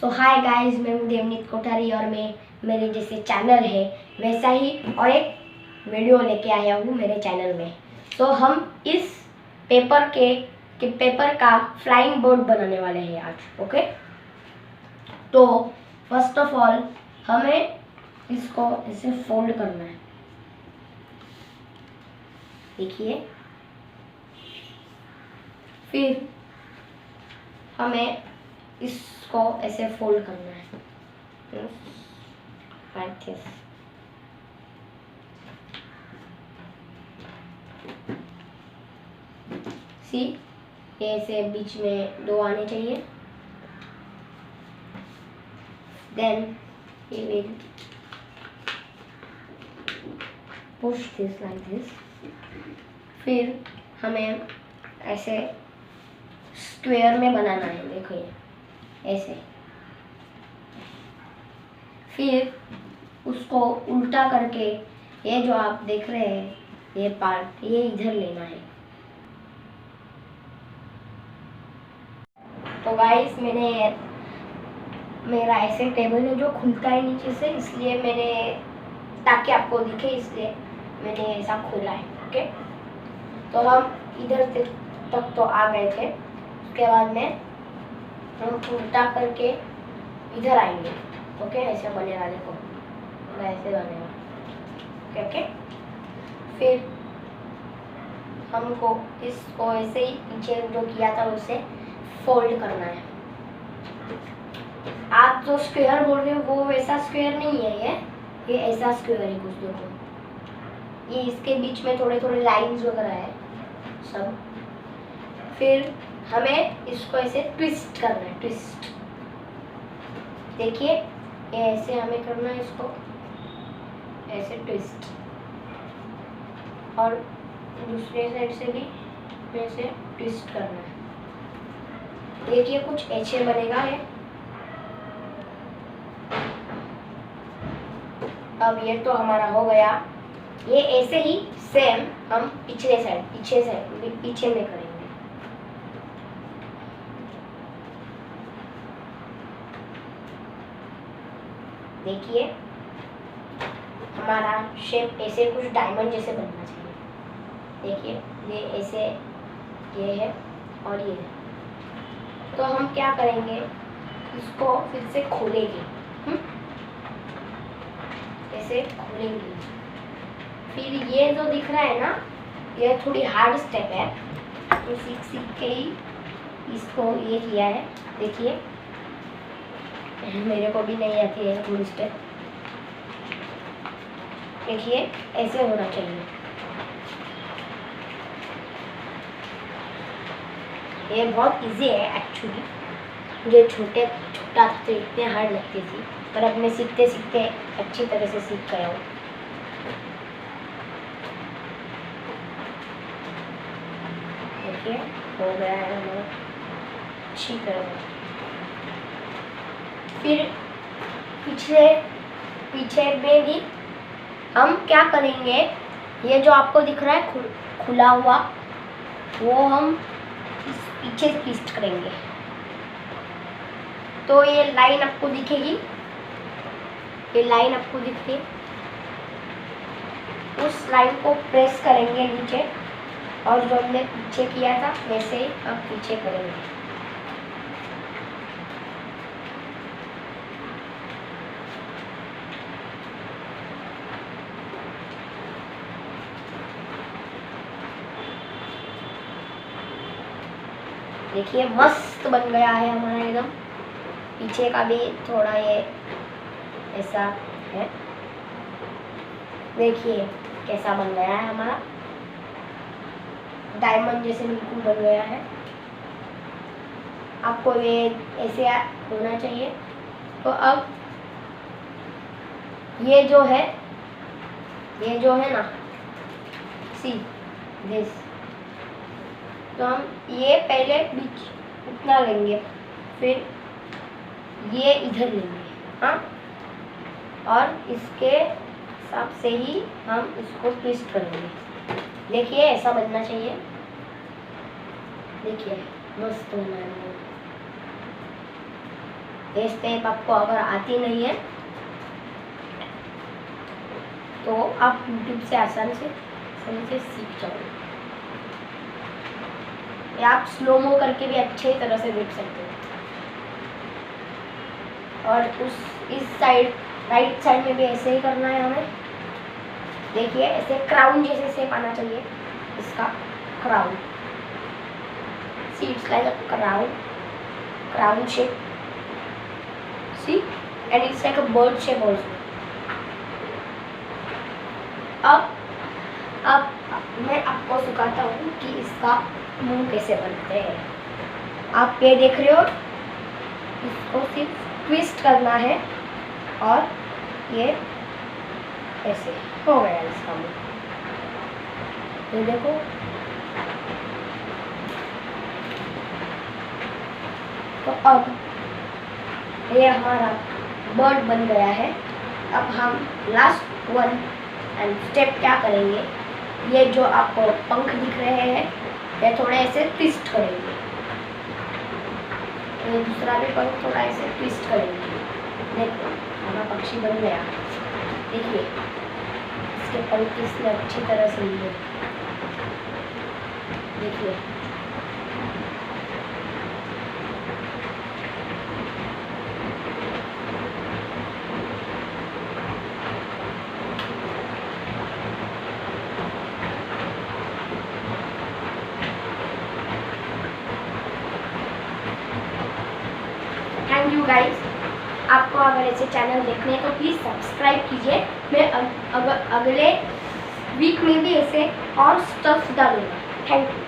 सो hi guys, मैं हूँ देवनीत कोठारी और मैं मेरे जैसे चैनल है वैसा ही और एक वीडियो लेके आया हूँ मेरे चैनल में। सो हम इस पेपर का फ्लाइंग बोर्ड बनाने वाले हैं आज। ओके, तो फर्स्ट ऑफ ऑल हमें इसको ऐसे फोल्ड करना है। देखिए, फिर हमें इसको ऐसे फोल्ड करना है like this। सी, ये ऐसे बीच में दो आने चाहिए। Then we will push this like this। फिर हमें ऐसे स्क्वायर में बनाना है। देखो ये ऐसे, फिर उसको उल्टा करके ये जो आप देख रहे हैं ये पार्ट ये इधर लेना है। तो गाइस, मेरा ऐसे टेबल है जो खुलता है नीचे से, इसलिए मैंने ताकि आपको दिखे इसलिए मैंने ऐसा खोला है। ओके, तो हम इधर तक तो आ गए थे। उसके बाद में हम उल्टा करके इधर आएंगे। ओके, ऐसे बनेगा। देखो ऐसे बनेगा। ओके ओके, फिर हमको इसको ऐसे ही पीछे जो किया था उसे फोल्ड करना है। आप जो स्क्वायर बोल रहे हो वो वैसा स्क्वायर नहीं है, ये ऐसा स्क्वायर है कुछ। देखो ये इसके बीच में थोड़े थोड़े लाइंस वगैरह है सब। फिर हमें इसको ऐसे ट्विस्ट करना है, ट्विस्ट। देखिए ये ऐसे हमें करना है, इसको ऐसे ट्विस्ट, और दूसरे साइड से भी ऐसे ट्विस्ट करना है। देखिए कुछ ऐसे बनेगा ये। अब ये तो हमारा हो गया। ये ऐसे ही सेम हम पीछे में करेंगे। देखिए हमारा शेप ऐसे कुछ डायमंड जैसे बनना चाहिए। देखिए ये ऐसे, ये है और ये है। तो हम क्या करेंगे, इसको फिर से खोलेंगे। ऐसे खोलेंगे। फिर ये जो दिख रहा है ना, ये थोड़ी हार्ड स्टेप है, तो सीख के ही इसको ये किया है। देखिए मेरे को भी नहीं आती है थोड़ी स्टेप। देखिए ऐसे होना चाहिए। ये बहुत इजी है एक्चुअली। मुझे छोटा था तो इतने हार्ड लगती थी, पर अब मैं सीखते सीखते अच्छी तरह से सीख गया हूँ। देखिए हो गया है हमारा अच्छी तरह। फिर पीछे में भी हम क्या करेंगे, ये जो आपको दिख रहा है खुला हुआ, वो हम इस पीछे ट्विस्ट करेंगे। तो ये लाइन आपको दिखेगी, ये लाइन आपको दिखती है, उस लाइन को प्रेस करेंगे नीचे, और जो हमने पीछे किया था वैसे ही हम पीछे करेंगे। देखिए मस्त बन गया है हमारा एकदम। पीछे का भी थोड़ा ये ऐसा है। देखिए कैसा बन गया है हमारा, डायमंड जैसे बिल्कुल बन गया है। आपको ये ऐसे होना चाहिए। तो अब ये जो है ना, सी दिस, तो हम ये पहले बीच उतना लेंगे, फिर ये इधर लेंगे। हाँ, और इसके हिसाब से ही हम इसको ट्विस्ट करेंगे। देखिए ऐसा बनना चाहिए। देखिए मस्त बना है। ये स्टेप आपको अगर आती नहीं है तो आप YouTube से आसानी से सीख जाओगे। या आप स्लोमो करके भी अच्छे तरह से देख सकते हो। और इस साइड राइट साइड में भी ऐसे ही करना है हमें। देखिए ऐसे क्राउन जैसे शेप आना चाहिए इसका, crown, seeds like a crown shape, see, and it's like a bird shape also. अब मैं आपको सिखाता हूँ कि इसका मुंह कैसे बनते हैं। आप ये देख रहे हो, इसको सिर्फ ट्विस्ट करना है और ये ऐसे हो गया इसका मुंह। ये देखो, तो अब ये हमारा बर्ड बन गया है। अब हम लास्ट वन एंड स्टेप क्या करेंगे, ये जो आपको पंख दिख रहे हैं ये थोड़े ऐसे ट्विस्ट करेंगे, ये दूसरा भी पंख थोड़ा ऐसे ट्विस्ट करेंगे। देखो हमारा पक्षी बन गया। देखिए इसके पंख इसने अच्छी तरह से लिए। देखिए थैंक यू गाइस। आपको अगर ऐसे चैनल देखने हैं तो प्लीज़ सब्सक्राइब कीजिए। मैं अगले वीक में भी ऐसे और स्टफ डालूंगा। Thank you.